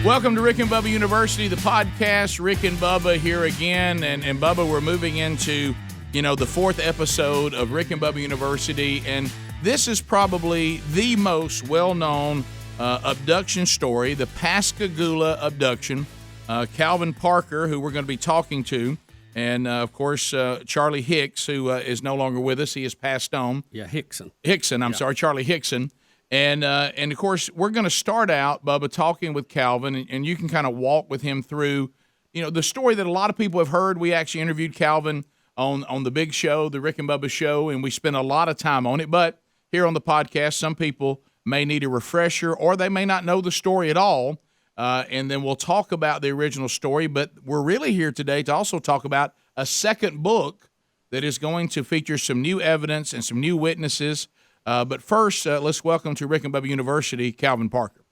Welcome to Rick and Bubba University, the podcast. Rick and Bubba here again. And Bubba, we're moving into, the fourth episode of Rick and Bubba University. And this is probably the most well-known abduction story, the Pascagoula Abduction. Calvin Parker, who we're going to be talking to, and, of course, Charlie Hicks, who is no longer with us. He has passed on. Yeah, Hickson. Charlie Hickson. And of course, we're going to start out, Bubba, talking with Calvin, and you can kind of walk with him through, the story that a lot of people have heard. We actually interviewed Calvin on the big show, the Rick and Bubba show, and we spent a lot of time on it. But here on the podcast, some people may need a refresher, or they may not know the story at all. And then we'll talk about the original story. But we're really here today to also talk about a second book that is going to feature some new evidence and some new witnesses. But first, let's welcome to Rick and Bubba University, Calvin Parker.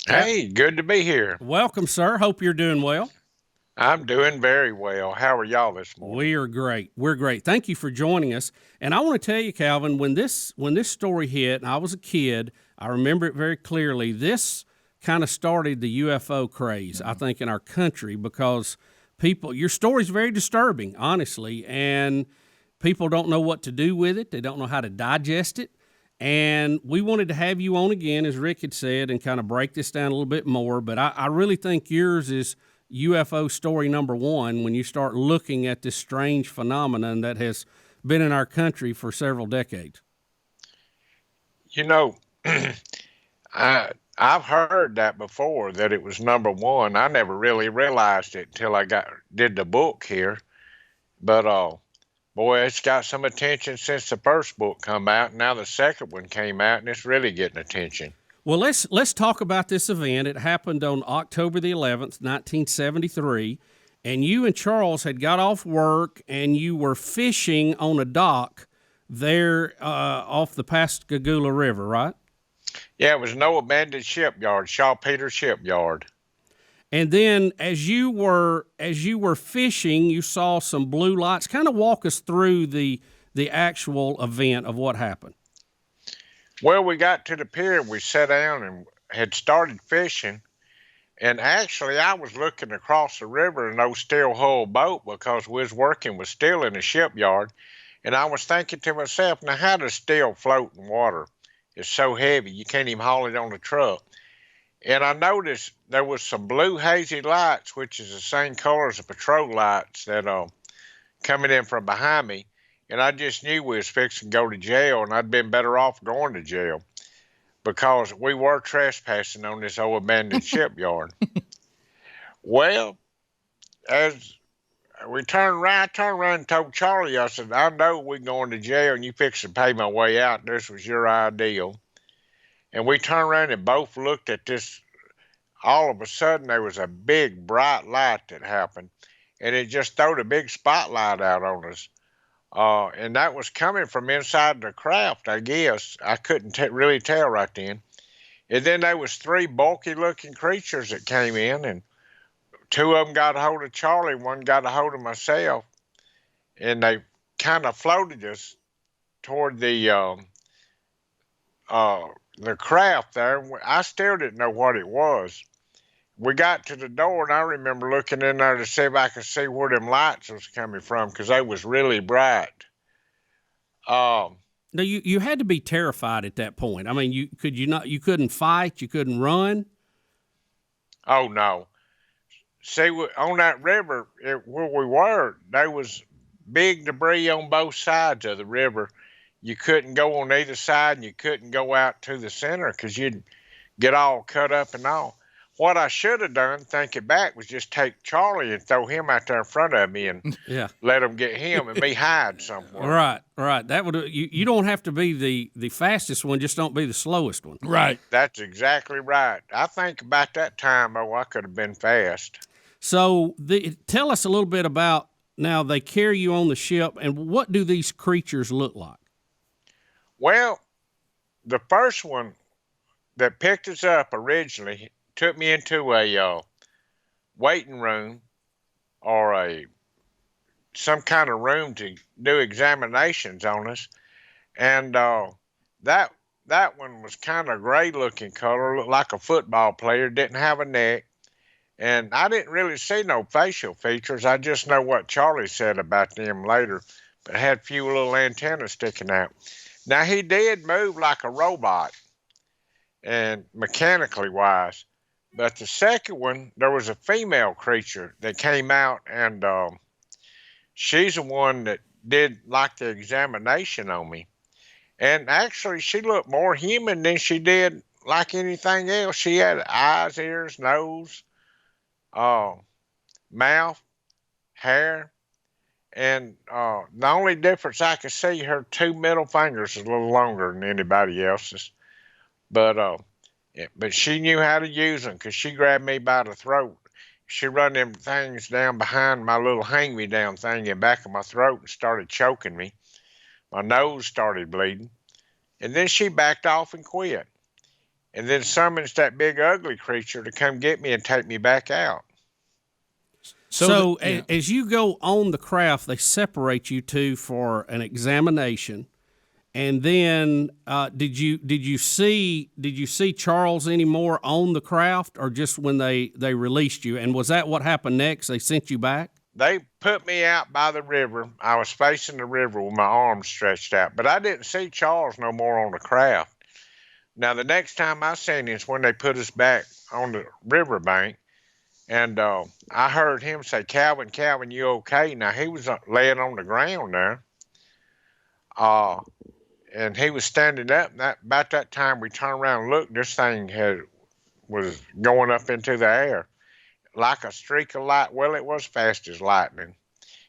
Hey, good to be here. Welcome, sir. Hope you're doing well. I'm doing very well. How are y'all this morning? We are great. We're great. Thank you for joining us. And I want to tell you, Calvin, when this story hit, and I was a kid, I remember it very clearly. This kind of started the UFO craze, I think, in our country, because your story's very disturbing, honestly, and people don't know what to do with it. They don't know how to digest it. And we wanted to have you on again, as Rick had said, and kind of break this down a little bit more. But I really think yours is UFO story number one when you start looking at this strange phenomenon that has been in our country for several decades. I've heard that before, that it was number one. I never really realized it until I did the book here. But boy, it's got some attention since the first book come out. Now the second one came out, and it's really getting attention. Well, let's talk about this event. It happened on October the 11th, 1973, and you and Charles had got off work, and you were fishing on a dock there off the Pascagoula River, right? Yeah, it was an old abandoned shipyard, Shaw Peter Shipyard. And then as you were fishing, you saw some blue lights. Kind of walk us through the actual event of what happened. Well, we got to the pier, we sat down and had started fishing. And actually, I was looking across the river in an old steel hull boat because we was working with steel in the shipyard. And I was thinking to myself, now how does steel float in water? It's so heavy, you can't even haul it on a truck. And I noticed there was some blue hazy lights, which is the same color as the patrol lights that coming in from behind me. And I just knew we was fixing to go to jail, and I'd been better off going to jail because we were trespassing on this old abandoned shipyard. Well, as we turned around, I turned around and told Charlie, I said, I know we're going to jail, and you fix to pay my way out. This was your ideal. And we turned around and both looked at this. All of a sudden, there was a big, bright light that happened, and it just throwed a big spotlight out on us. And that was coming from inside the craft, I guess. I couldn't really tell right then. And then there was three bulky-looking creatures that came in, and two of them got a hold of Charlie, one got a hold of myself, and they kind of floated us toward the craft there. I still didn't know what it was. We got to the door, and I remember looking in there to see if I could see where them lights was coming from, because they was really bright. Now, you had to be terrified at that point. I mean, you couldn't fight, you couldn't run? Oh, no. See, on that river, where we were, there was big debris on both sides of the river. You couldn't go on either side, and you couldn't go out to the center because you'd get all cut up and all. What I should have done, thinking back, was just take Charlie and throw him out there in front of me and let him get him and me hide somewhere. Right. That would you don't have to be the fastest one, just don't be the slowest one. Right. That's exactly right. I think about that time, I could have been fast. So tell us a little bit about, now they carry you on the ship, and what do these creatures look like? Well, the first one that picked us up originally took me into a waiting room or some kind of room to do examinations on us. And that one was kind of gray looking color, looked like a football player, didn't have a neck. And I didn't really see no facial features. I just know what Charlie said about them later, but had a few little antennas sticking out. Now, he did move like a robot and mechanically wise. But the second one, there was a female creature that came out, and she's the one that did like the examination on me. And actually, she looked more human than she did like anything else. She had eyes, ears, nose, uh, mouth, hair, and the only difference I could see, her two middle fingers is a little longer than anybody else's. But but she knew how to use them because she grabbed me by the throat. She run them things down behind my little hang-me-down thing in the back of my throat and started choking me. My nose started bleeding. And then she backed off and quit. And then summons that big ugly creature to come get me and take me back out. So as you go on the craft, they separate you two for an examination. And then did you see Charles anymore on the craft, or just when they released you? And was that what happened next? They sent you back? They put me out by the river. I was facing the river with my arms stretched out, but I didn't see Charles no more on the craft. Now, the next time I seen him is when they put us back on the riverbank, and I heard him say, Calvin, Calvin, you okay? Now, he was laying on the ground there, and he was standing up. And about that time, we turned around and looked. This thing was going up into the air like a streak of light. Well, it was fast as lightning.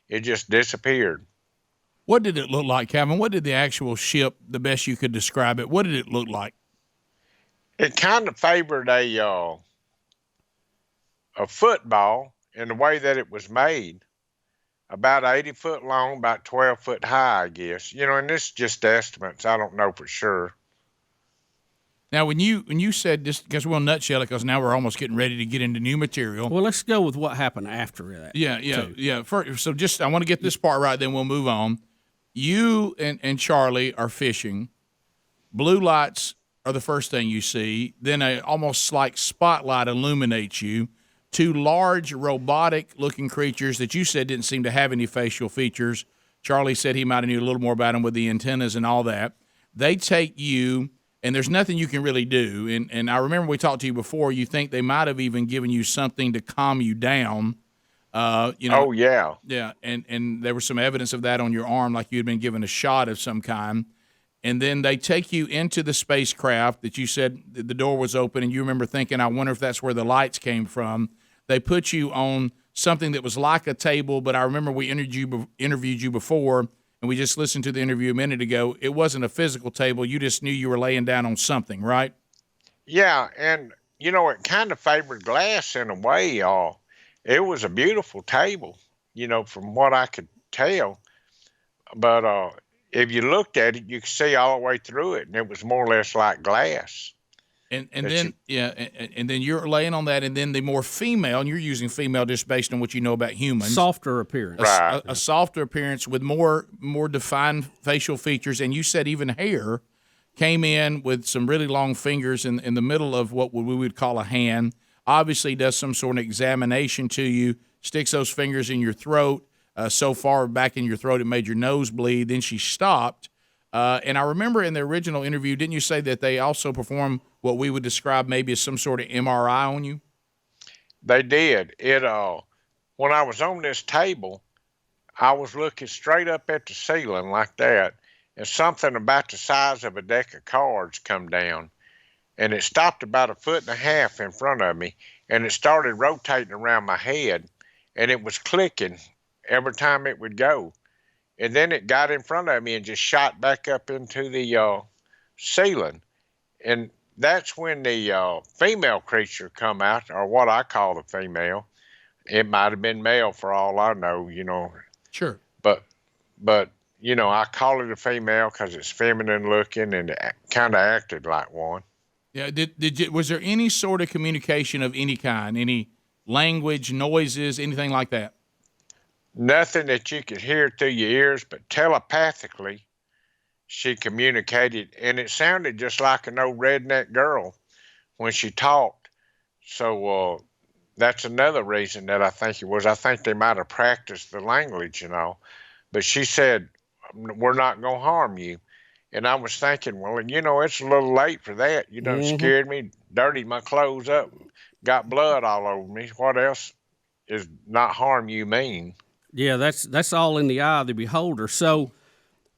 It just disappeared. What did it look like, Calvin? What did the actual ship, the best you could describe it, what did it look like? It kind of favored a football in the way that it was made. About 80 foot long, about 12 foot high, I guess. And this is just estimates. I don't know for sure. Now, when you said this, because we'll nutshell it, because now we're almost getting ready to get into new material. Well, let's go with what happened after that. Yeah. First, so just I want to get this part right, then we'll move on. You and Charlie are fishing. Blue lights are the first thing you see. Then a almost like spotlight illuminates you. Two large robotic-looking creatures that you said didn't seem to have any facial features. Charlie said he might have knew a little more about them with the antennas and all that. They take you, and there's nothing you can really do. And I remember we talked to you before. You think they might have even given you something to calm you down. Oh, yeah. Yeah, and there was some evidence of that on your arm, like you had been given a shot of some kind. And then they take you into the spacecraft that you said the door was open, and you remember thinking, I wonder if that's where the lights came from. They put you on something that was like a table, but I remember we interviewed you before, and we just listened to the interview a minute ago. It wasn't a physical table. You just knew you were laying down on something, right? Yeah, and, it kind of favored glass in a way. It was a beautiful table, from what I could tell. But if you looked at it, you could see all the way through it, and it was more or less like glass. And then then you're laying on that, and then the more female, and you're using female just based on what you know about humans. Softer appearance. Right. A softer appearance with more defined facial features, and you said even hair came in with some really long fingers in the middle of what we would call a hand. Obviously does some sort of examination to you, sticks those fingers in your throat, so far back in your throat it made your nose bleed. Then she stopped. And I remember in the original interview, didn't you say that they also performed what we would describe maybe as some sort of MRI on you? They did. When I was on this table, I was looking straight up at the ceiling like that, and something about the size of a deck of cards come down, and it stopped about 1.5 feet in front of me, and it started rotating around my head, and it was clicking every time it would go. And then it got in front of me and just shot back up into the ceiling. And that's when the female creature come out, or what I call the female. It might have been male for all I know, Sure. But I call it a female because it's feminine looking, and it kind of acted like one. Yeah. Was there any sort of communication of any kind, any language, noises, anything like that? Nothing that you could hear through your ears, but telepathically, she communicated, and it sounded just like an old redneck girl when she talked. So that's another reason that I think it was. I think they might have practiced the language, But she said, "We're not going to harm you." And I was thinking, well, it's a little late for that. You done Mm-hmm. scared me, dirtied my clothes up, got blood all over me. What else is not harm you mean? Yeah, that's all in the eye of the beholder. So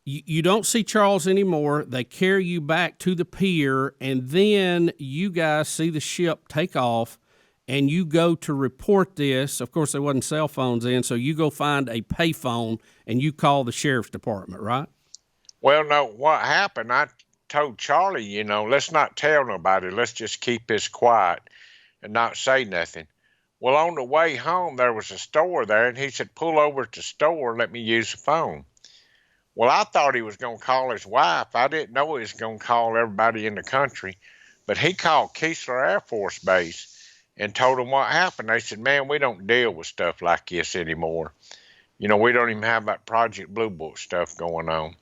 you don't see Charles anymore. They carry you back to the pier, and then you guys see the ship take off, and you go to report this. Of course, there wasn't cell phones then, so you go find a payphone and you call the sheriff's department, right? Well, no, what happened, I told Charlie, let's not tell nobody. Let's just keep this quiet and not say nothing. Well, on the way home, there was a store there, and he said, pull over to the store and let me use the phone. Well, I thought he was going to call his wife. I didn't know he was going to call everybody in the country. But he called Keesler Air Force Base and told them what happened. They said, man, we don't deal with stuff like this anymore. We don't even have that Project Blue Book stuff going on.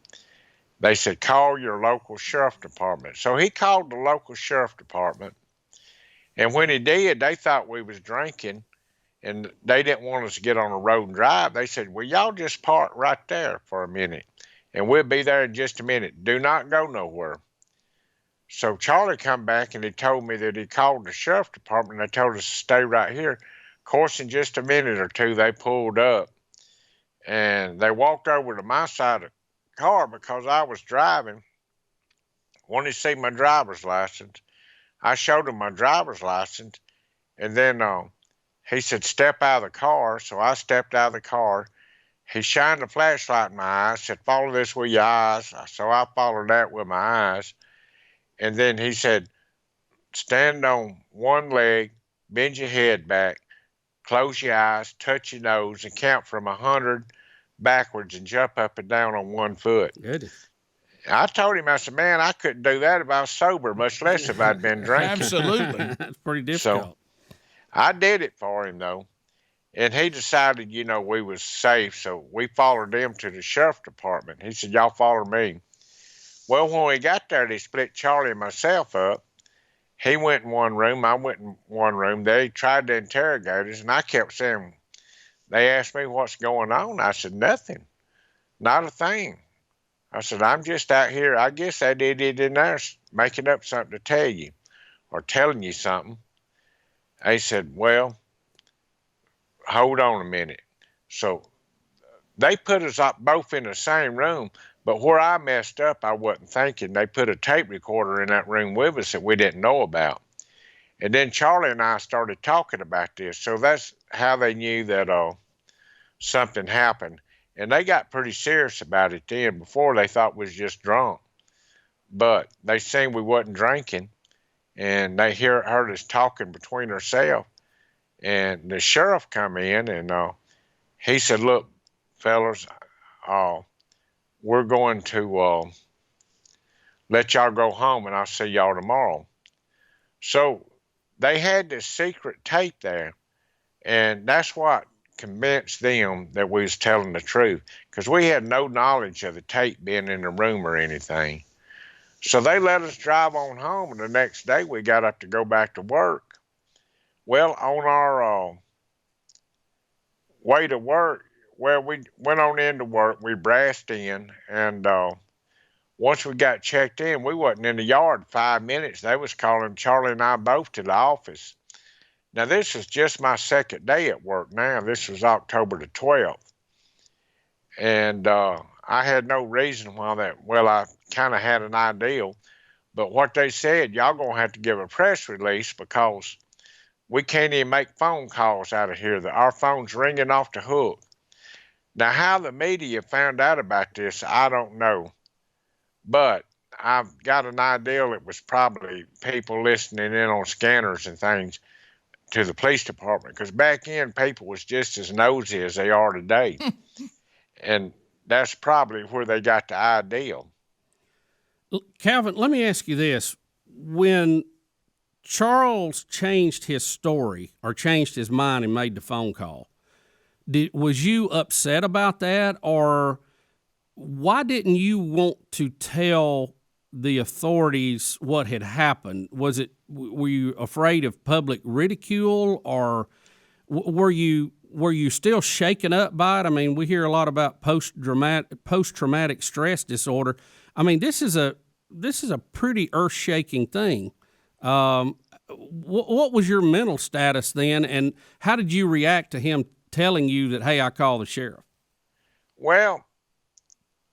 They said, call your local sheriff department. So he called the local sheriff department. And when he did, they thought we was drinking, and they didn't want us to get on the road and drive. They said, well, y'all just park right there for a minute, and we'll be there in just a minute. Do not go nowhere. So Charlie come back, and he told me that he called the sheriff department, and they told us to stay right here. Of course, in just a minute or two, they pulled up, and they walked over to my side of the car because I was driving. Wanted to see my driver's license. I showed him my driver's license, and then he said, step out of the car. So I stepped out of the car. He shined a flashlight in my eyes, said, follow this with your eyes. So I followed that with my eyes. And then he said, stand on one leg, bend your head back, close your eyes, touch your nose, and count from 100 backwards and jump up and down on one foot. Good. I told him, I said, man, I couldn't do that if I was sober, much less if I'd been drinking. Absolutely. That's pretty difficult. So I did it for him, though. And he decided, we was safe, so we followed him to the sheriff department. He said, y'all follow me. Well, when we got there, they split Charlie and myself up. He went in one room, I went in one room. They tried to interrogate us, and I kept saying, they asked me what's going on. I said, nothing, not a thing. I said, I'm just out here. I guess that idiot in there making up something to tell you or telling you something. They said, well, hold on a minute. So they put us up both in the same room, but where I messed up, I wasn't thinking. They put a tape recorder in that room with us that we didn't know about. And then Charlie and I started talking about this. So that's how they knew that something happened. And they got pretty serious about it then. Before, they thought we was just drunk. But they seen we wasn't drinking, and they heard us talking between ourselves. And the sheriff come in, and he said, look, fellas, we're going to let y'all go home, and I'll see y'all tomorrow. So they had this secret tape there, and that's what convinced them that we was telling the truth, because we had no knowledge of the tape being in the room or anything. So they let us drive on home, and the next day we got up to go back to work. Well, on our way to work, well, we went on into work, we brassed in, and once we got checked in, we wasn't in the yard 5 minutes. They was calling Charlie and I both to the office. Now, this is just my second day at work now. This was October the 12th. And I had no reason why that, well, I kind of had an idea. But what they said, y'all going to have to give a press release because we can't even make phone calls out of here. Our phone's ringing off the hook. Now, how the media found out about this, I don't know. But I've got an idea it was probably people listening in on scanners and things to the police department, because back then people was just as nosy as they are today. And that's probably where they got the idea. Calvin, let me ask you this. When Charles changed his story or changed his mind and made the phone call, was you upset about that, or why didn't you want to tell the authorities what had happened? Were you afraid of public ridicule, or Were you still shaken up by it? I mean, we hear a lot about post-traumatic stress disorder. I mean, this is a pretty earth-shaking thing. What was your mental status then, and how did you react to him telling you that, hey, I call the sheriff? Well,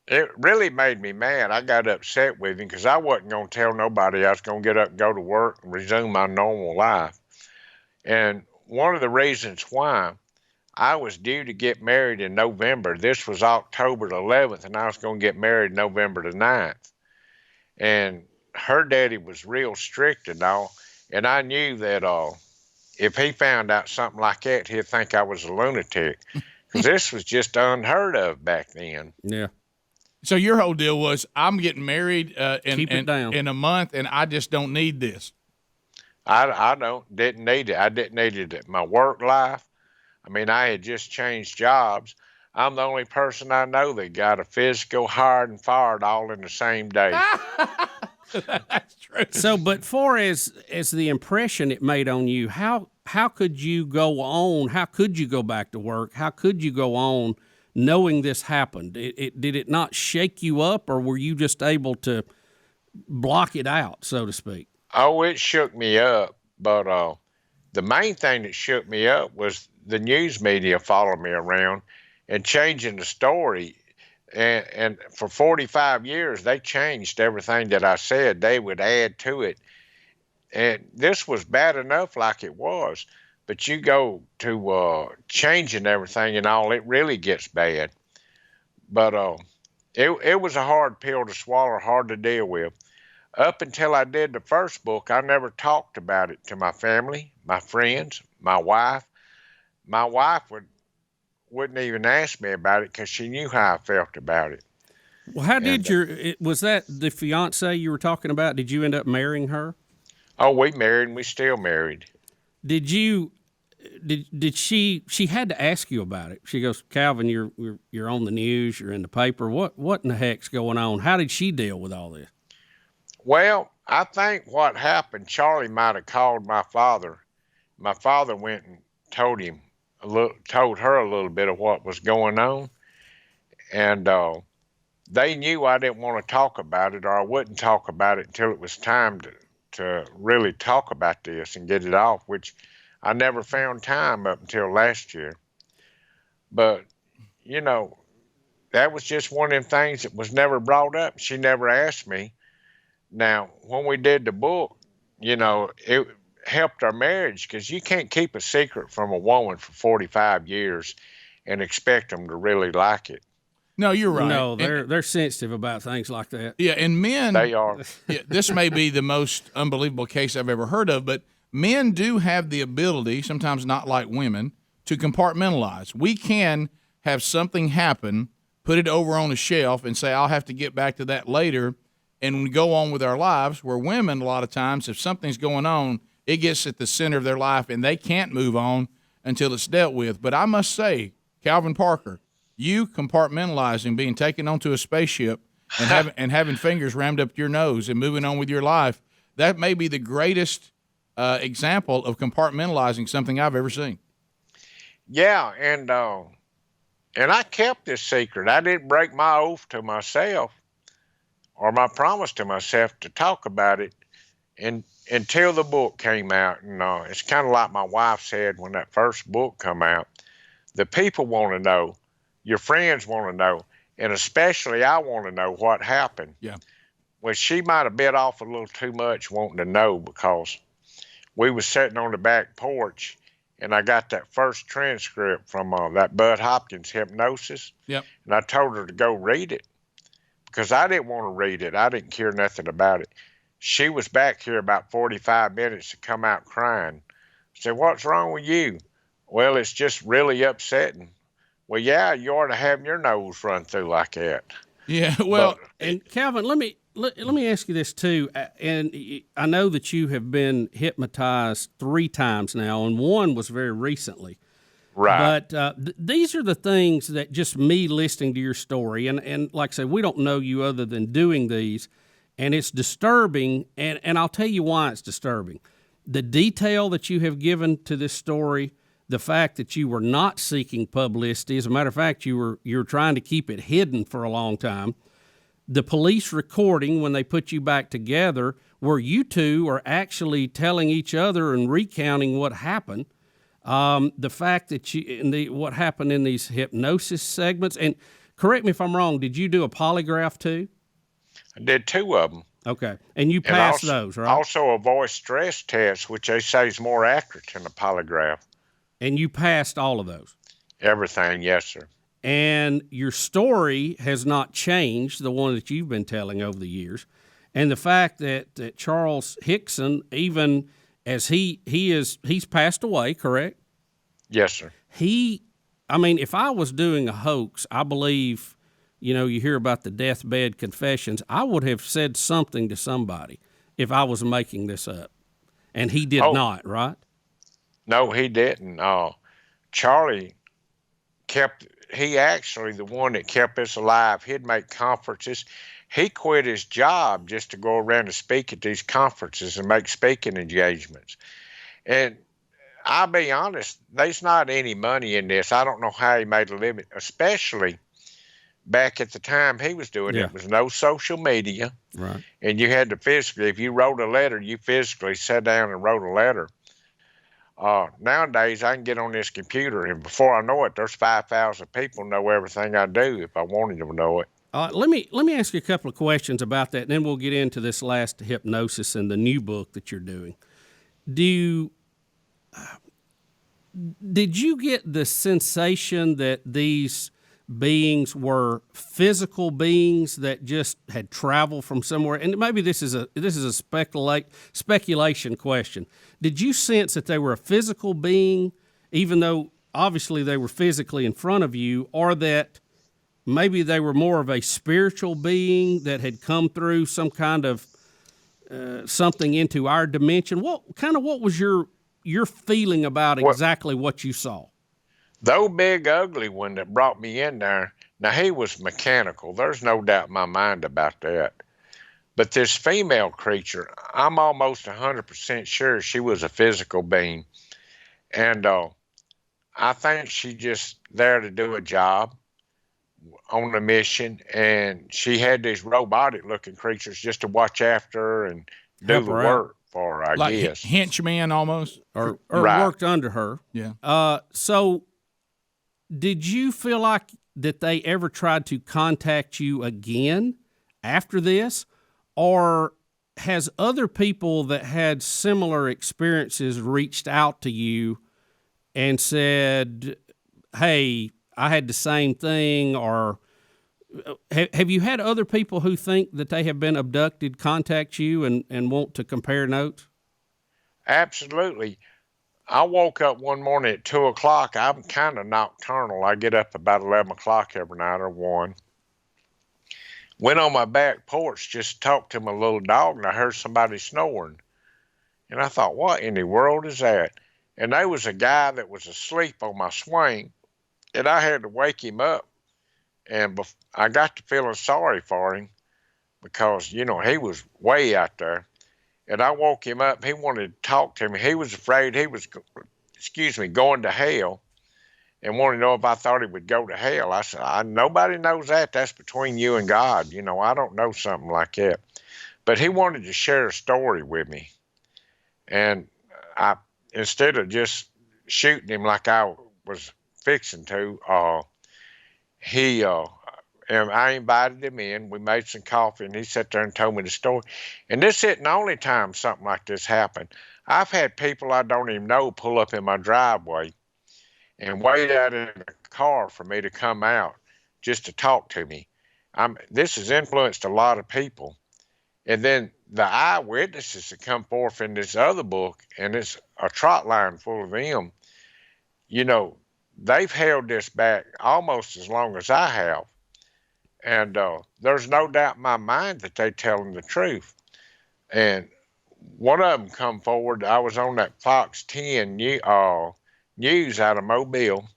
it really made me mad. I got upset with him because I wasn't going to tell nobody I was going to get up and go to work and resume my normal life. And one of the reasons why, I was due to get married in November. This was October the 11th, and I was going to get married November the 9th. And her daddy was real strict and all, and I knew that if he found out something like that, he'd think I was a lunatic, because this was just unheard of back then. Yeah. So your whole deal was, I'm getting married in a month, and I just don't need this. I didn't need it. I didn't need it at my work life. I mean, I had just changed jobs. I'm the only person I know that got a physical, hired, and fired all in the same day. That's true. So, but far as the impression it made on you, how could you go on? How could you go back to work? How could you go on knowing this happened? Did it not shake you up, or were you just able to block it out, so to speak? Oh, it shook me up, but the main thing that shook me up was the news media following me around and changing the story. And for 45 years, they changed everything that I said. They would add to it. And this was bad enough like it was, but you go to changing everything and all, it really gets bad. But it was a hard pill to swallow, hard to deal with. Up until I did the first book, I never talked about it to my family, my friends, my wife. My wife wouldn't even ask me about it because she knew how I felt about it. Well, how did was that the fiance you were talking about? Did you end up marrying her? Oh, we married and we still married. Did she had to ask you about it? She goes, Calvin, you're on the news, you're in the paper. What in the heck's going on? How did she deal with all this? Well, I think what happened, Charlie might have called my father. My father went and told her a little bit of what was going on, and they knew I didn't want to talk about it, or I wouldn't talk about it until it was time to really talk about this and get it off, which I never found time up until last year. But, you know, that was just one of them things that was never brought up. She never asked me. Now, when we did the book, you know, it helped our marriage, because you can't keep a secret from a woman for 45 years and expect them to really like it. No, you're right. No, they're sensitive about things like that. Yeah, and men, They are. Yeah, this may be the most unbelievable case I've ever heard of, but men do have the ability, sometimes not like women, to compartmentalize. We can have something happen, put it over on a shelf, and say, I'll have to get back to that later, and we go on with our lives. Where women, a lot of times, if something's going on, it gets at the center of their life, and they can't move on until it's dealt with. But I must say, Calvin Parker, you compartmentalizing, being taken onto a spaceship and having fingers rammed up your nose and moving on with your life, that may be the greatest example of compartmentalizing something I've ever seen. Yeah, and I kept this secret. I didn't break my oath to myself or my promise to myself to talk about it until the book came out. And it's kind of like my wife said when that first book come out. The people want to know, your friends want to know, and especially I want to know what happened. Yeah. Well, she might have bit off a little too much wanting to know, because we was sitting on the back porch, and I got that first transcript from that Bud Hopkins Hypnosis. Yep. And I told her to go read it, because I didn't want to read it. I didn't care nothing about it. She was back here about 45 minutes to come out crying. I said, what's wrong with you? Well, it's just really upsetting. Well, yeah, you ought to have your nose run through like that. Yeah, well, and Calvin, let me ask you this too. And I know that you have been hypnotized 3 times now, and one was very recently. Right. But these are the things that just me listening to your story, and like I said, we don't know you other than doing these, and it's disturbing, and I'll tell you why it's disturbing. The detail that you have given to this story, the fact that you were not seeking publicity. As a matter of fact, you were trying to keep it hidden for a long time. The police recording when they put you back together, where you two are actually telling each other and recounting what happened. The fact that what happened in these hypnosis segments, and correct me if I'm wrong, did you do a polygraph too? I did 2 of them. Okay, and you passed those, right? Also a voice stress test, which they say is more accurate than a polygraph. And you passed all of those? Everything, yes, sir. And your story has not changed, the one that you've been telling over the years. And the fact that Charles Hickson, even as he's passed away, correct? Yes, sir. If I was doing a hoax, I believe, you hear about the deathbed confessions, I would have said something to somebody if I was making this up. And he did not, right? No, he didn't. Charlie he actually the one that kept us alive. He'd make conferences. He quit his job just to go around and speak at these conferences and make speaking engagements. And I'll be honest, there's not any money in this. I don't know how he made a living, especially back at the time he was doing it. It was no social media. Right. And you had to physically, if you wrote a letter, you physically sat down and wrote a letter. Nowadays, I can get on this computer, and before I know it, there's 5,000 people know everything I do if I wanted them to know it. Let me ask you a couple of questions about that, and then we'll get into this last hypnosis and the new book that you're doing. Did you get the sensation that these beings were physical beings that just had traveled from somewhere? And maybe this is a speculation question. Did you sense that they were a physical being, even though obviously they were physically in front of you, or that maybe they were more of a spiritual being that had come through some kind of something into our dimension? What was your feeling about exactly what you saw? The old big ugly one that brought me in there, now he was mechanical. There's no doubt in my mind about that. But this female creature, I'm almost 100% sure she was a physical being. And I think she just there to do a job on a mission. And she had these robotic-looking creatures just to watch after her and do the work for her, I guess. Like henchman almost? Or right. Worked under her. Yeah. So did you feel like that they ever tried to contact you again after this? Or has other people that had similar experiences reached out to you and said, hey, I had the same thing? Or have you had other people who think that they have been abducted contact you and want to compare notes? Absolutely. I woke up one morning at 2 o'clock. I'm kind of nocturnal. I get up about 11 o'clock every night or 1. Went on my back porch, just talked to my little dog, and I heard somebody snoring. And I thought, what in the world is that? And there was a guy that was asleep on my swing, and I had to wake him up. And I got to feeling sorry for him because, he was way out there. And I woke him up. He wanted to talk to me. He was afraid he was, going to hell, and wanted to know if I thought he would go to hell. I said, nobody knows that. That's between you and God. I don't know something like that. But he wanted to share a story with me. And instead of just shooting him like I was fixing to, and I invited him in. We made some coffee, and he sat there and told me the story. And this isn't the only time something like this happened. I've had people I don't even know pull up in my driveway and wait out in the car for me to come out just to talk to me. This has influenced a lot of people. And then the eyewitnesses that come forth in this other book, and it's a trot line full of them, they've held this back almost as long as I have. And there's no doubt in my mind that they're telling the truth. And one of them come forward. I was on that Fox 10 news out of Mobile,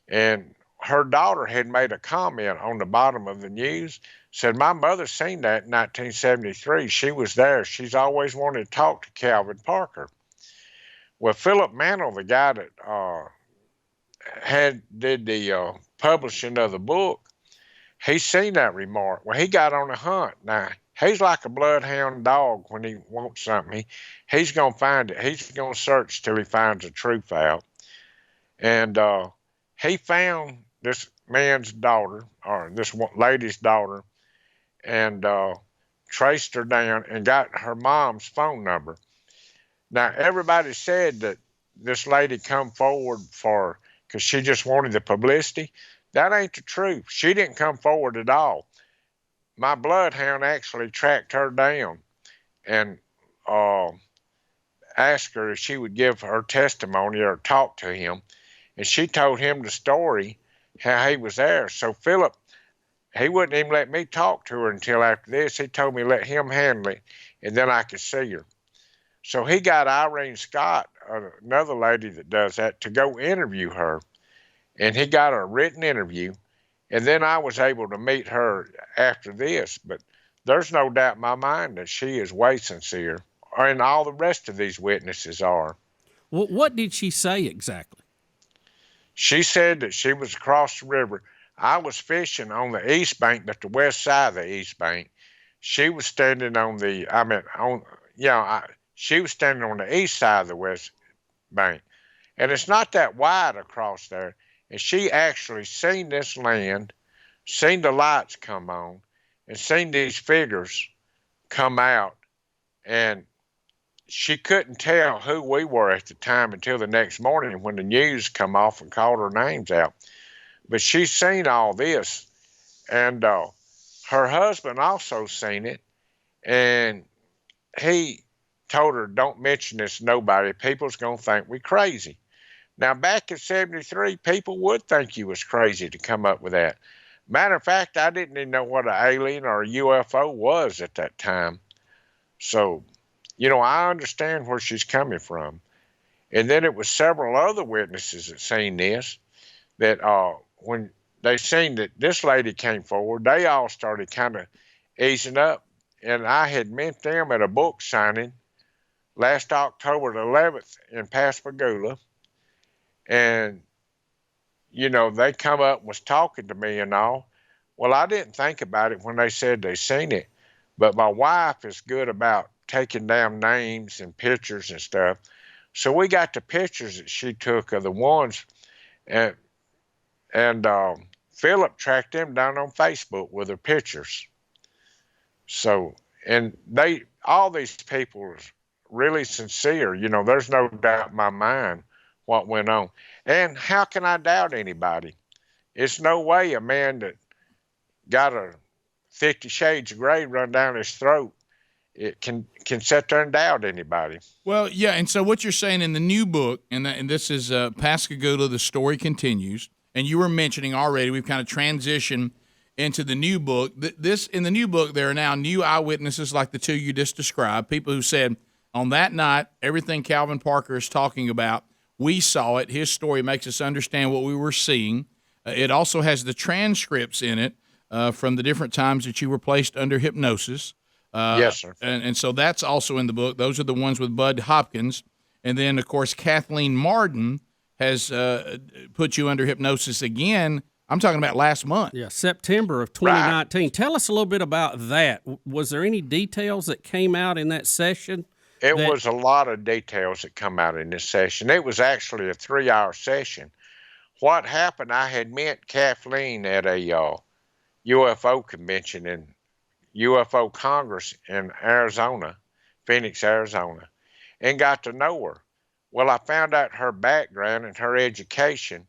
and her daughter had made a comment on the bottom of the news, said, my mother seen that in 1973. She was there. She's always wanted to talk to Calvin Parker. Well, Philip Mantle, the guy that did the publishing of the book, he seen that remark. Well, he got on a hunt. Now, he's like a bloodhound dog when he wants something. He's going to find it. He's going to search till he finds the truth out. And he found this man's daughter, or this lady's daughter, and traced her down and got her mom's phone number. Now, everybody said that this lady come forward because she just wanted the publicity. That ain't the truth. She didn't come forward at all. My bloodhound actually tracked her down and asked her if she would give her testimony or talk to him. And she told him the story, how he was there. So Philip, he wouldn't even let me talk to her until after this. He told me let him handle it, and then I could see her. So he got Irene Scott, another lady that does that, to go interview her. And he got a written interview. And then I was able to meet her after this. But there's no doubt in my mind that she is way sincere, and all the rest of these witnesses are. Well, what did she say exactly? She said that she was across the river. I was fishing on the east bank, but the west side of the east bank. She was standing on she was standing on the east side of the west bank. And it's not that wide across there. And she actually seen this land, seen the lights come on, and seen these figures come out. And she couldn't tell who we were at the time until the next morning when the news come off and called our names out. But she's seen all this. And her husband also seen it. And he told her, don't mention this to nobody. People's going to think we crazy. Now, back in 73, people would think you was crazy to come up with that. Matter of fact, I didn't even know what an alien or a UFO was at that time. So, I understand where she's coming from. And then it was several other witnesses that seen this, that when they seen that this lady came forward, they all started kind of easing up. And I had met them at a book signing last October the 11th in Pascagoula. And, they come up and was talking to me and all. Well, I didn't think about it when they said they seen it. But my wife is good about taking down names and pictures and stuff. So we got the pictures that she took of the ones, and Philip tracked them down on Facebook with her pictures. So, and all these people are really sincere. There's no doubt in my mind what went on. And how can I doubt anybody? It's no way a man that got a 50 Shades of Grey run down his throat it can sit there and doubt anybody. Well, yeah, and so what you're saying in the new book, and this is Pascagoula, the story continues, and you were mentioning already, we've kind of transitioned into the new book. In the new book, there are now new eyewitnesses like the two you just described, people who said, on that night, everything Calvin Parker is talking about, we saw it. His story makes us understand what we were seeing. It also has the transcripts in it from the different times that you were placed under hypnosis. Yes, sir. And so that's also in the book. Those are the ones with Bud Hopkins. And then, of course, Kathleen Martin has put you under hypnosis again. I'm talking about last month. Yeah, September of 2019. Right. Tell us a little bit about that. Was there any details that came out in that session? It was a lot of details that come out in this session. It was actually a 3-hour session. What happened, I had met Kathleen at a UFO convention in UFO Congress in Arizona, Phoenix, Arizona, and got to know her. Well, I found out her background and her education,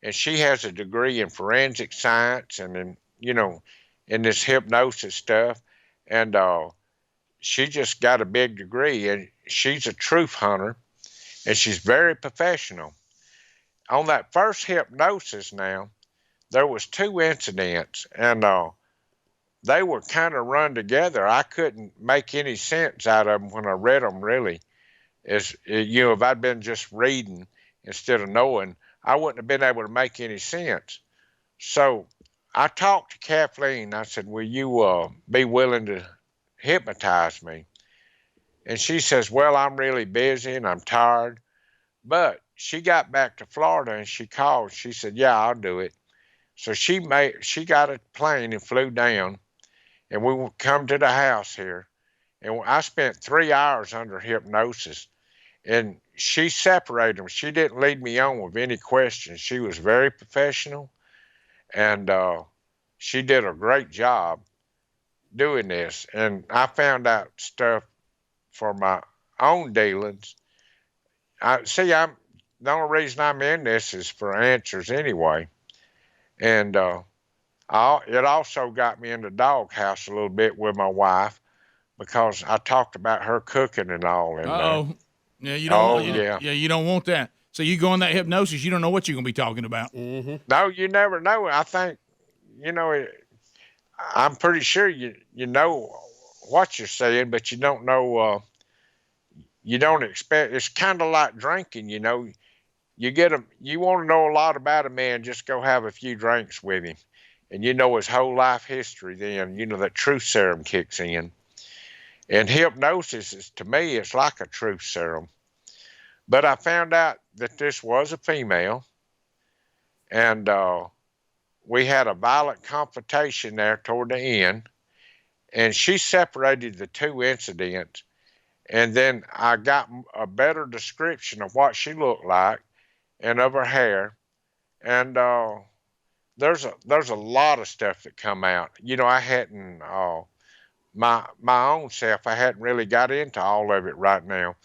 and she has a degree in forensic science and in this hypnosis stuff, and she just got a big degree, and she's a truth hunter, and she's very professional. On that first hypnosis now, there was 2 incidents, and they were kind of run together. I couldn't make any sense out of them when I read them, really. If I'd been just reading instead of knowing, I wouldn't have been able to make any sense. So I talked to Kathleen. I said, will you be willing to hypnotize me? And she says, well, I'm really busy and I'm tired. But she got back to Florida and she called. She said, "Yeah, I'll do it." So she got a plane and flew down, and we would come to the house here, and I spent 3 hours under hypnosis, and she separated them. She didn't lead me on with any questions. She was very professional, and she did a great job doing this. And I found out stuff for my own dealings. I'm the only reason I'm in this is for answers anyway, and it also got me in the doghouse a little bit with my wife because I talked about her cooking and all in there. Uh-oh. Yeah, you don't Oh want yeah. yeah, you don't want that. So you go in that hypnosis, you don't know what you're going to be talking about. No, you never know. I think you know. I'm pretty sure you know what you're saying, but you don't know. You don't expect. It's kind of like drinking. You know, You want to know a lot about a man. Just go have a few drinks with him, and you know his whole life history. Then you know that truth serum kicks in. And hypnosis is, to me, it's like a truth serum. But I found out that this was a female, and we had a violent confrontation there toward the end, and she separated the two incidents. And then I got a better description of what she looked like and of her hair. And there's a lot of stuff that come out. You know, I hadn't my own self. I hadn't really got into all of it right now,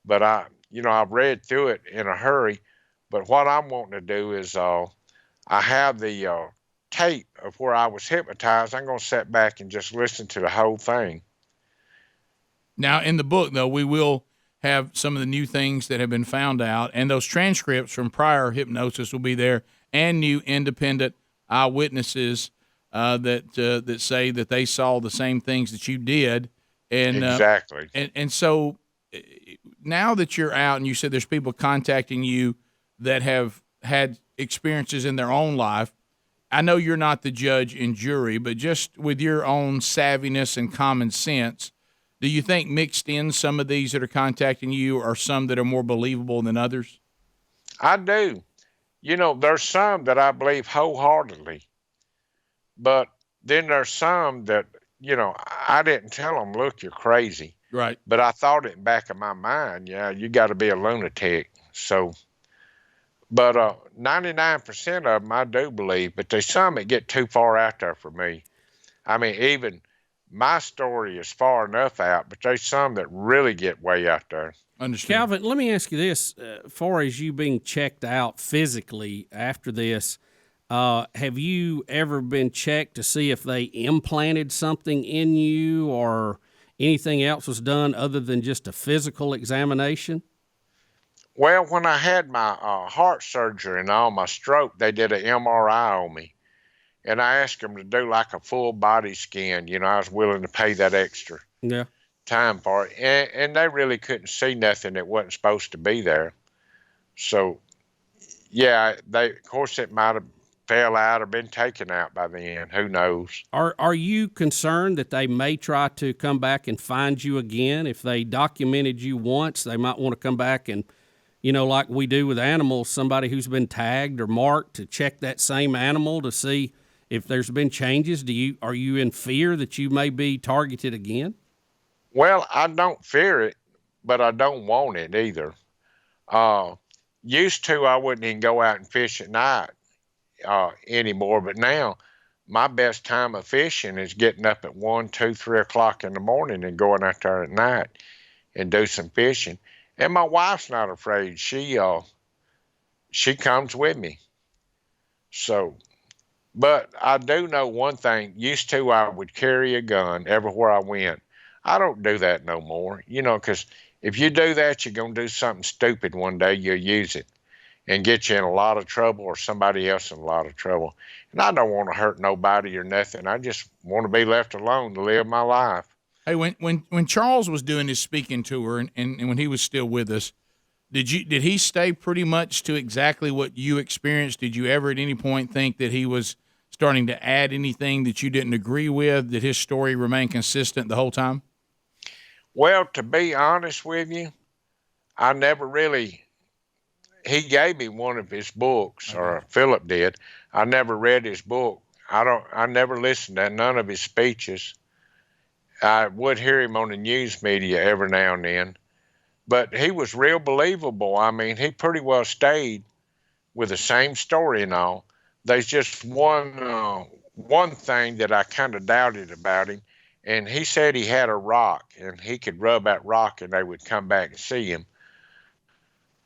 but I've read through it in a hurry. But what I'm wanting to do is I have the tape of where I was hypnotized. I'm going to sit back and just listen to the whole thing. Now, in the book, though, we will have some of the new things that have been found out, and those transcripts from prior hypnosis will be there, and new independent eyewitnesses that say that they saw the same things that you did. And Exactly. And so now that you're out, and you said there's people contacting you that have had experiences in their own life. I know you're not the judge and jury, but just with your own savviness and common sense, do you think mixed in some of these that are contacting you are some that are more believable than others? I do. You know, there's some that I believe wholeheartedly, but then there's some that, I didn't tell them, look, you're crazy. Right. But I thought it in the back of my mind, yeah, you got to be a lunatic. So, but 99% of them I do believe, but there's some that get too far out there for me. I mean, even my story is far enough out, but there's some that really get way out there. Understand. Calvin, let me ask you this: far as you being checked out physically after this, have you ever been checked to see if they implanted something in you or anything else was done other than just a physical examination? Well, when I had my heart surgery and all my stroke, they did an MRI on me. And I asked them to do like a full body scan. I was willing to pay that extra time for it. And they really couldn't see nothing that wasn't supposed to be there. So, yeah, of course, it might have fell out or been taken out by the end. Who knows? Are you concerned that they may try to come back and find you again? If they documented you once, they might want to come back and, like we do with animals, somebody who's been tagged or marked to check that same animal to see if there's been changes. Are you in fear that you may be targeted again? Well, I don't fear it, but I don't want it either. Used to, I wouldn't even go out and fish at night anymore, but now my best time of fishing is getting up at 1, 2, 3 o'clock in the morning and going out there at night and do some fishing. And my wife's not afraid. She comes with me. So, but I do know one thing. Used to, I would carry a gun everywhere I went. I don't do that no more, because if you do that, you're going to do something stupid one day. You'll use it and get you in a lot of trouble or somebody else in a lot of trouble. And I don't want to hurt nobody or nothing. I just want to be left alone to live my life. Hey, when Charles was doing his speaking tour and when he was still with us, did he stay pretty much to exactly what you experienced? Did you ever at any point think that he was starting to add anything that you didn't agree with? Did his story remain consistent the whole time? Well, to be honest with you, I never really he gave me one of his books, or Philip did. I never read his book. I never listened to none of his speeches. I would hear him on the news media every now and then, but he was real believable. I mean, he pretty well stayed with the same story and all. There's just one thing that I kind of doubted about him, and he said he had a rock, and he could rub that rock, and they would come back and see him.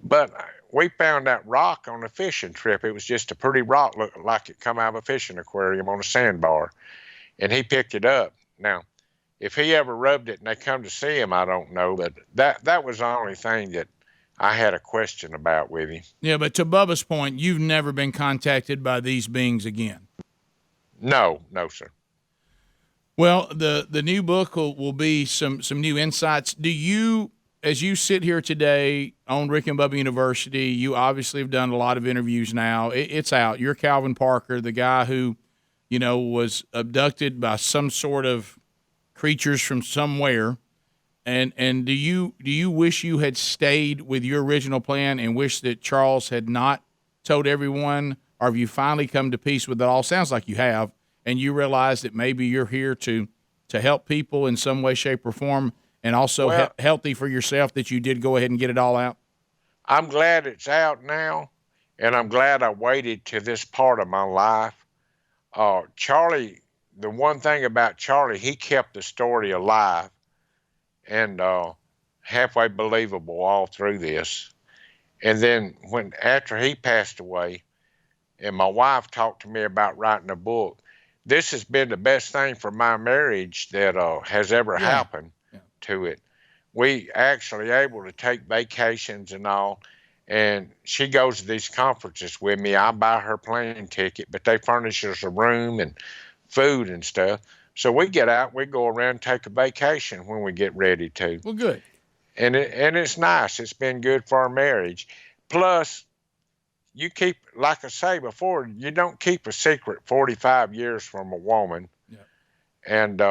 But we found that rock on a fishing trip. It was just a pretty rock, looked like it come out of a fishing aquarium on a sandbar, and he picked it up. Now, if he ever rubbed it and they come to see him, I don't know, but that was the only thing that I had a question about with him. Yeah, but to Bubba's point, you've never been contacted by these beings again. No, sir. Well, the new book will be some new insights. Do you, as you sit here today on Rick and Bubba University, you obviously have done a lot of interviews now. It's out. You're Calvin Parker, the guy who, was abducted by some sort of creatures from somewhere. And do you wish you had stayed with your original plan and wish that Charles had not told everyone, or have you finally come to peace with it all? Sounds like you have, and you realize that maybe you're here to help people in some way, shape, or form, and also healthy for yourself that you did go ahead and get it all out? I'm glad it's out now, and I'm glad I waited to this part of my life. Charlie, the one thing about Charlie, he kept the story alive and halfway believable all through this. And then after he passed away, and my wife talked to me about writing a book, this has been the best thing for my marriage that has ever happened to it. We actually able to take vacations and all, and she goes to these conferences with me. I buy her plane ticket, but they furnish us a room and food and stuff. So we get out, we go around and take a vacation when we get ready to. Well, good. And it's nice. It's been good for our marriage. Plus, you keep, like I say before, you don't keep a secret 45 years from a woman and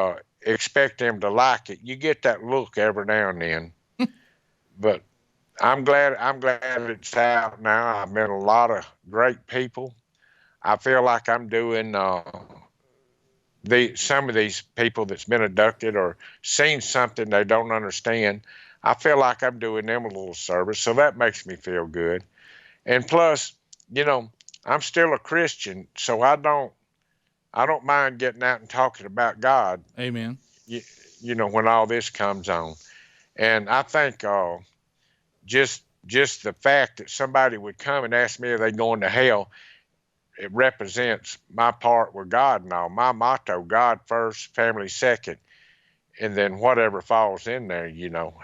expect them to like it. You get that look every now and then. But I'm glad it's out now. I've met a lot of great people. I feel like I'm doing some of these people that's been abducted or seen something they don't understand. I feel like I'm doing them a little service, so that makes me feel good. And plus, I'm still a Christian, so I don't mind getting out and talking about God. Amen. When all this comes on. And I think just the fact that somebody would come and ask me, are they going to hell, it represents my part with God and all. My motto, God first, family second, and then whatever falls in there,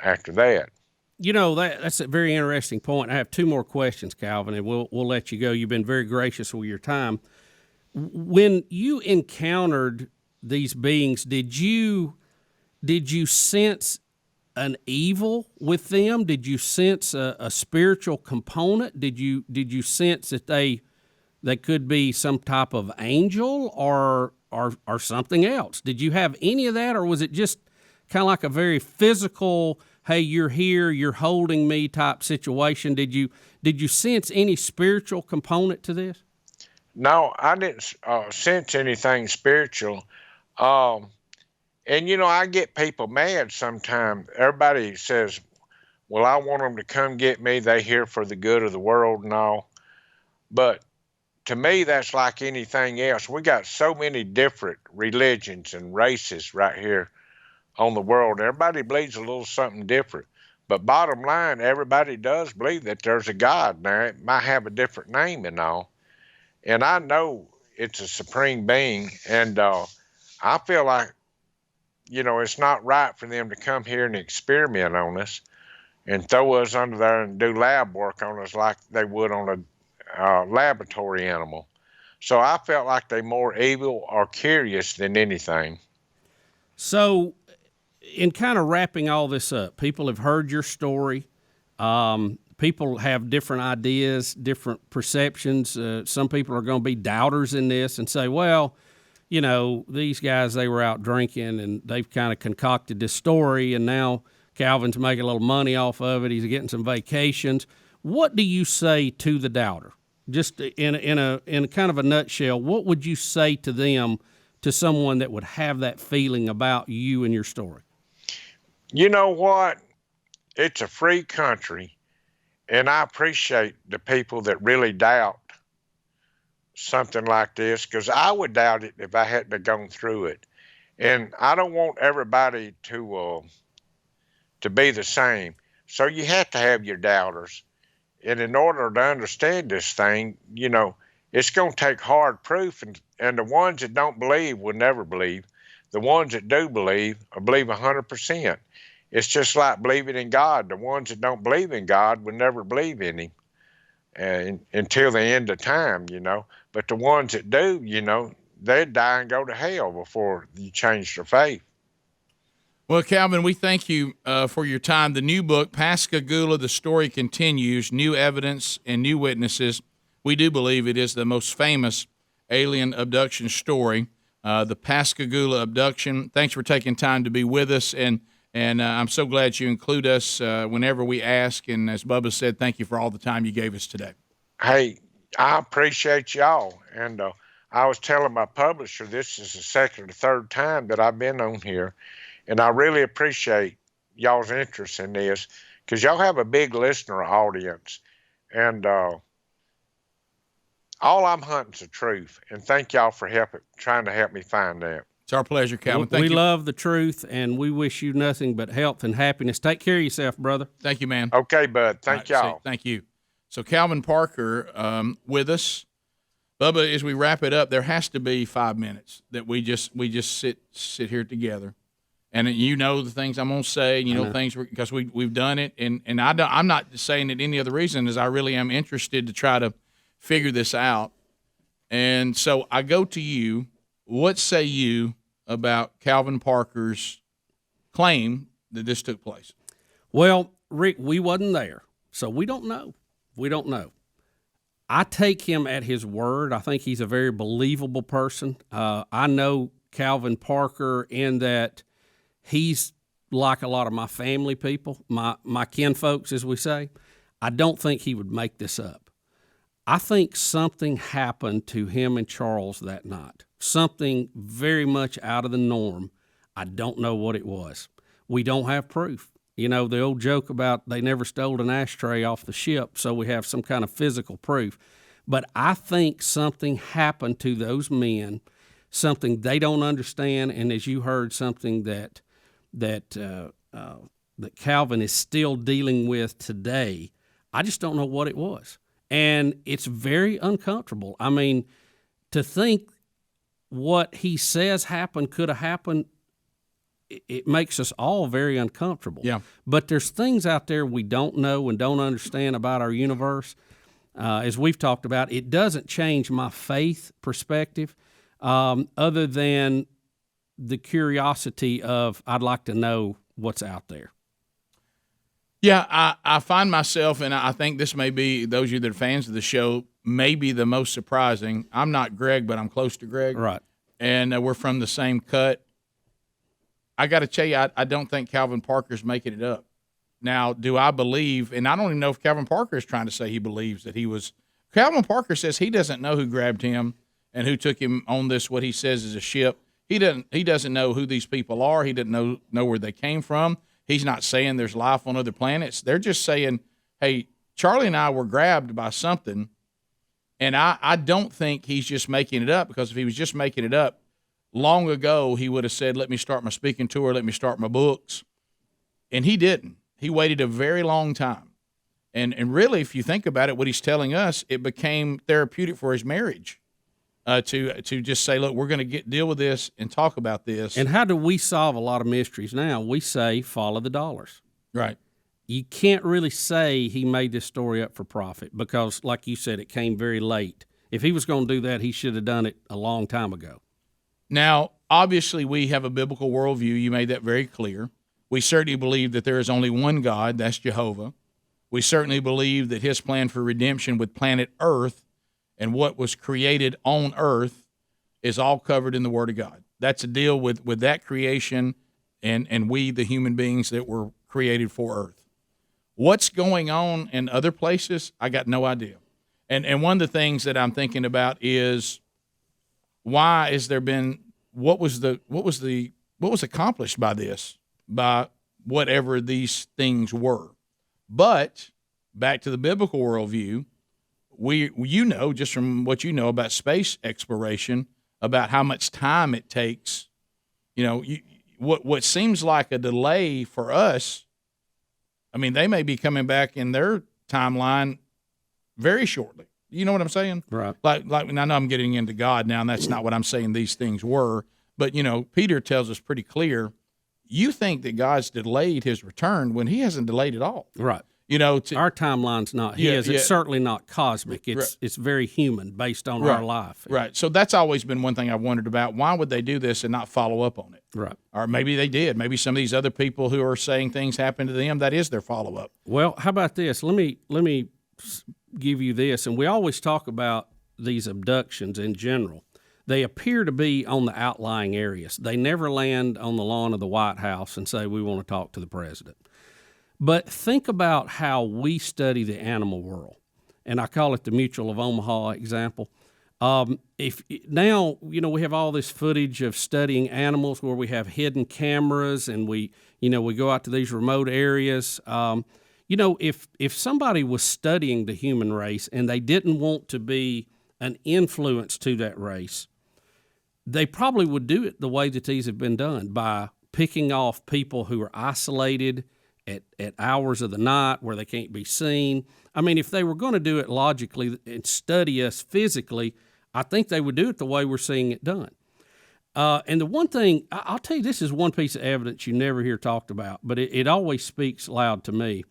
after that. That's a very interesting point. I have two more questions, Calvin, and we'll let you go. You've been very gracious with your time. When you encountered these beings, did you sense an evil with them? Did you sense a spiritual component? Did you sense that they could be some type of angel or something else? Did you have any of that, or was it just kind of like a very physical, hey, you're here, you're holding me type situation? Did you sense any spiritual component to this? No, I didn't sense anything spiritual. And, I get people mad sometimes. Everybody says, well, I want them to come get me. They here for the good of the world and all. But to me, that's like anything else. We got so many different religions and races right here on the world. Everybody believes a little something different. But bottom line, everybody does believe that there's a God there. It might have a different name and all. And I know it's a supreme being. And I feel like, it's not right for them to come here and experiment on us and throw us under there and do lab work on us like they would on a laboratory animal. So I felt like they more evil or curious than anything. So in kind of wrapping all this up, people have heard your story. People have different ideas, different perceptions. Some people are going to be doubters in this and say, well, these guys, they were out drinking and they've kind of concocted this story, and now Calvin's making a little money off of it. He's getting some vacations. What do you say to the doubter? Just in a kind of a nutshell, what would you say to them, to someone that would have that feeling about you and your story? You know what? It's a free country, and I appreciate the people that really doubt something like this, because I would doubt it if I hadn't gone through it. And I don't want everybody to be the same. So you have to have your doubters. And in order to understand this thing, it's going to take hard proof. And the ones that don't believe will never believe. The ones that do believe will believe 100%. It's just like believing in God. The ones that don't believe in God will never believe in him until the end of time, But the ones that do, they'd die and go to hell before you change their faith. Well, Calvin, we thank you for your time. The new book, Pascagoula, The Story Continues, New Evidence and New Witnesses. We do believe it is the most famous alien abduction story, the Pascagoula abduction. Thanks for taking time to be with us, and I'm so glad you include us whenever we ask. And as Bubba said, thank you for all the time you gave us today. Hey, I appreciate y'all. And I was telling my publisher this is the second or third time that I've been on here. And I really appreciate y'all's interest in this, because y'all have a big listener audience. And all I'm hunting is the truth. And thank y'all for trying to help me find that. It's our pleasure, Calvin. Thank you. We love the truth, and we wish you nothing but health and happiness. Take care of yourself, brother. Thank you, man. Okay, bud. Thank y'all. Thank you. So Calvin Parker with us. Bubba, as we wrap it up, there has to be 5 minutes that we just sit here together. And the things I'm going to say, things because we've done it, and I'm not saying it any other reason, as I really am interested to try to figure this out. And so I go to you. What say you about Calvin Parker's claim that this took place? Well, Rick, we wasn't there, so we don't know. We don't know. I take him at his word. I think he's a very believable person. I know Calvin Parker in that he's like a lot of my family people, my kin folks, as we say. I don't think he would make this up. I think something happened to him and Charles that night, something very much out of the norm. I don't know what it was. We don't have proof. The old joke about they never stole an ashtray off the ship, so we have some kind of physical proof. But I think something happened to those men, something they don't understand, and as you heard, something that Calvin is still dealing with today. I just don't know what it was. And it's very uncomfortable. I mean, to think what he says happened could have happened, it makes us all very uncomfortable. Yeah. But there's things out there we don't know and don't understand about our universe. As we've talked about, it doesn't change my faith perspective other than the curiosity of I'd like to know what's out there. Yeah, I find myself, and I think this may be, those of you that are fans of the show, maybe the most surprising. I'm not Greg, but I'm close to Greg. Right. And we're from the same cut. I got to tell you, I don't think Calvin Parker's making it up. Now, do I believe, and I don't even know if Calvin Parker is trying to say he believes that he was. Calvin Parker says he doesn't know who grabbed him and who took him on this, what he says is a ship. He doesn't know who these people are. He didn't know where they came from. He's not saying there's life on other planets. They're just saying, hey, Charlie and I were grabbed by something, and I don't think he's just making it up, because if he was just making it up, long ago he would have said, let me start my speaking tour, let me start my books. And he didn't. He waited a very long time. And really, if you think about it, what he's telling us, it became therapeutic for his marriage. To just say, look, we're going to deal with this and talk about this. And how do we solve a lot of mysteries now? We say, follow the dollars. Right. You can't really say he made this story up for profit because, like you said, it came very late. If he was going to do that, he should have done it a long time ago. Now, obviously, we have a biblical worldview. You made that very clear. We certainly believe that there is only one God, that's Jehovah. We certainly believe that his plan for redemption with planet Earth and what was created on Earth is all covered in the Word of God. That's a deal with that creation and we, the human beings that were created for Earth. What's going on in other places, I got no idea. And one of the things that I'm thinking about is why is there been what was accomplished by this, by whatever these things were. But back to the biblical worldview, just from what you know about space exploration, about how much time it takes, what seems like a delay for us. I mean, they may be coming back in their timeline very shortly. You know what I'm saying? Right. Like I know I'm getting into God now, and that's not what I'm saying these things were. But, Peter tells us pretty clear, you think that God's delayed his return when he hasn't delayed at all. Right. Our timeline's not his. It's certainly not cosmic. It's very human based on our life. Right. So that's always been one thing I've wondered about. Why would they do this and not follow up on it? Right. Or maybe they did. Maybe some of these other people who are saying things happen to them, that is their follow-up. Well, how about this? Let me give you this. And we always talk about these abductions in general. They appear to be on the outlying areas. They never land on the lawn of the White House and say, we want to talk to the president. But think about how we study the animal world, and I call it the Mutual of Omaha example. If now, we have all this footage of studying animals where we have hidden cameras and we go out to these remote areas. If somebody was studying the human race and they didn't want to be an influence to that race, they probably would do it the way that these have been done, by picking off people who are isolated at hours of the night where they can't be seen. I mean, if they were going to do it logically and study us physically, I think they would do it the way we're seeing it done. And the one thing, I'll tell you, this is one piece of evidence you never hear talked about, but it always speaks loud to me.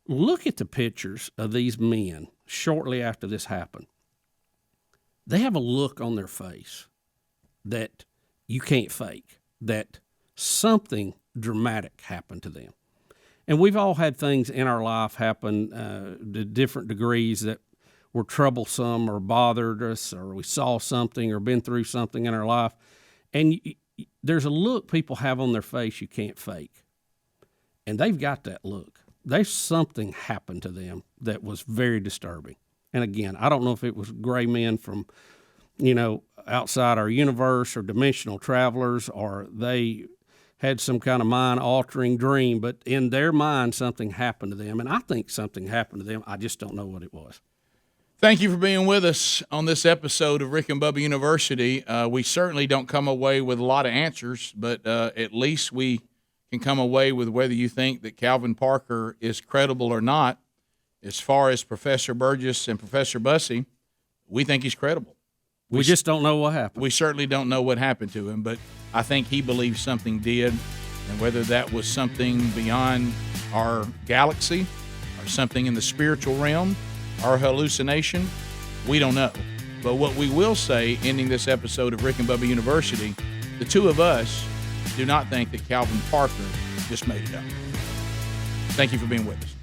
Look at the pictures of these men shortly after this happened. They have a look on their face that you can't fake, that something dramatic happened to them. And we've all had things in our life happen to different degrees that were troublesome or bothered us, or we saw something or been through something in our life. And there's a look people have on their face you can't fake. And they've got that look. There's something happened to them that was very disturbing. And again, I don't know if it was gray men from, outside our universe or dimensional travelers, or they had some kind of mind-altering dream, but in their mind, something happened to them. And I think something happened to them. I just don't know what it was. Thank you for being with us on this episode of Rick and Bubba University. We certainly don't come away with a lot of answers, but at least we can come away with whether you think that Calvin Parker is credible or not. As far as Professor Burgess and Professor Bussey, we think he's credible. We just don't know what happened. We certainly don't know what happened to him, but I think he believes something did, and whether that was something beyond our galaxy or something in the spiritual realm or hallucination, we don't know. But what we will say, ending this episode of Rick and Bubba University, the two of us do not think that Calvin Parker just made it up. Thank you for being with us.